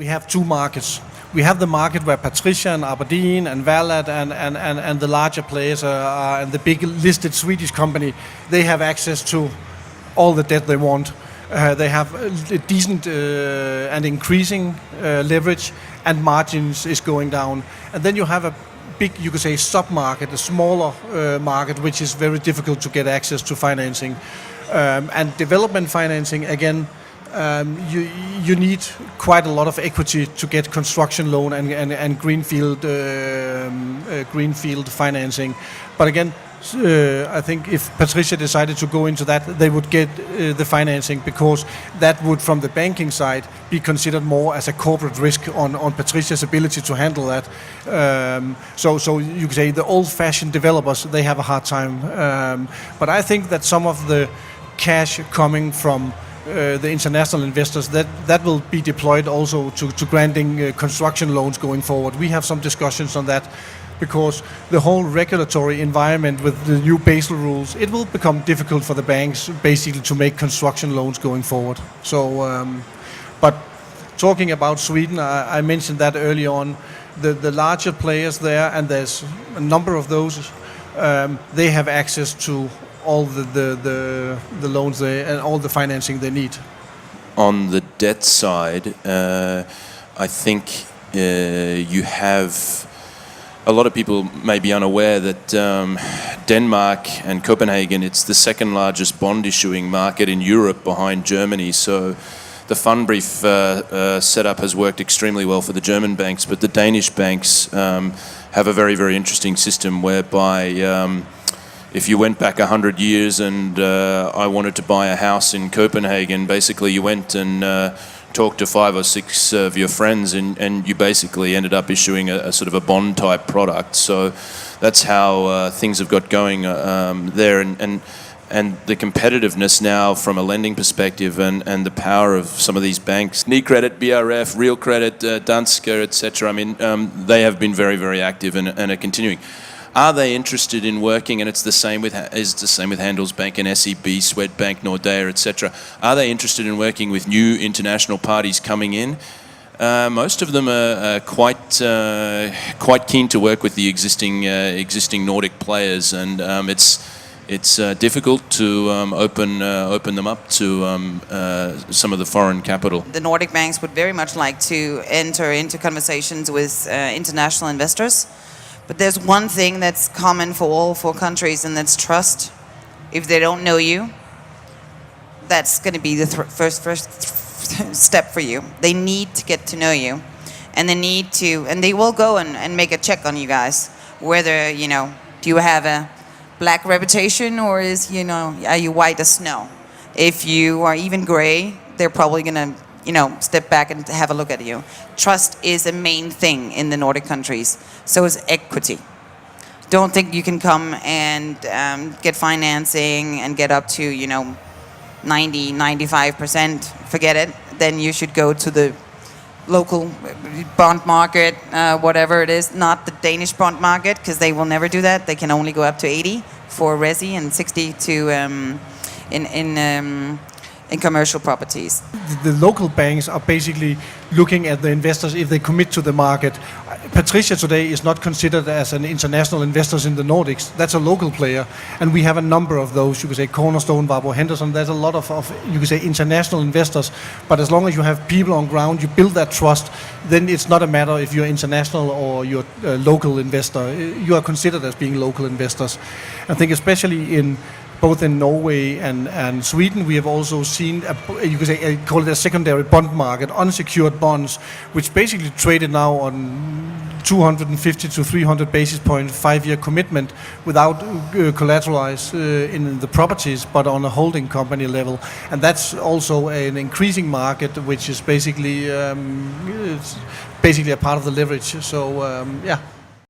We have two markets. We have the market where PATRIZIA and Aberdeen and Valad and the larger players and the big listed Swedish company, they have access to all the debt they want. They have a decent and increasing leverage, and margins is going down. And then you have a big, you could say, sub-market, a smaller market, which is very difficult to get access to financing. And development financing, again, you need quite a lot of equity to get construction loan and greenfield financing. But again, I think if PATRIZIA decided to go into that, they would get the financing, because that would, from the banking side, be considered more as a corporate risk on PATRIZIA's ability to handle that. So you could say the old-fashioned developers, they have a hard time. But I think that some of the cash coming from the international investors, that will be deployed also to granting construction loans going forward. We have some discussions on that, because the whole regulatory environment with the new Basel rules, it will become difficult for the banks basically to make construction loans going forward. So, but talking about Sweden, I mentioned that early on, the larger players there, and there's a number of those, they have access to all the loans and all the financing they need. On the debt side, I think you have a lot of people may be unaware that Denmark and Copenhagen, it's the second largest bond issuing market in Europe behind Germany. So the fund brief setup has worked extremely well for the German banks, but the Danish banks have a very, very interesting system whereby if you went back 100 years and I wanted to buy a house in Copenhagen, basically you went and talked to 5 or 6 of your friends and you basically ended up issuing a sort of a bond type product. So that's how things have got going there, and the competitiveness now from a lending perspective and the power of some of these banks, Nykredit, BRF, Real Credit, Danske, etc. I mean, they have been very, very active and are continuing. Are they interested in working, and it's the same with Handelsbanken, SEB, Swedbank, Nordea, etc. Are they interested in working with new international parties coming in? Most of them are quite keen to work with the existing Nordic players, and it's difficult to open them up to some of the foreign capital. The Nordic banks would very much like to enter into conversations with international investors. But there's one thing that's common for all 4 countries, and that's trust. If they don't know you, that's going to be the first step for you. They need to get to know you, and they will go and make a check on you guys, whether, do you have a black reputation, or are you white as snow? If you are even gray, they're probably going to step back and have a look at you. Trust is a main thing in the Nordic countries. So is equity. Don't think you can come and get financing and get up to 90-95%. Forget it. Then you should go to the local bond market, whatever it is. Not the Danish bond market, because they will never do that. They can only go up to 80 for resi and 60 to in commercial properties. The local banks are basically looking at the investors if they commit to the market. PATRIZIA today is not considered as an international investor in the Nordics. That's a local player, and we have a number of those. You could say Cornerstone, Warburg Henderson. There's a lot of you could say international investors. But as long as you have people on ground, you build that trust, then it's not a matter if you're international or you're a local investor. You are considered as being local investors. I think especially both in Norway and Sweden, we have also seen, you could say, call it a secondary bond market, unsecured bonds, which basically traded now on 250 to 300 basis points, 5-year commitment without collateralize in the properties, but on a holding company level. And that's also an increasing market, which is basically a part of the leverage. So, yeah.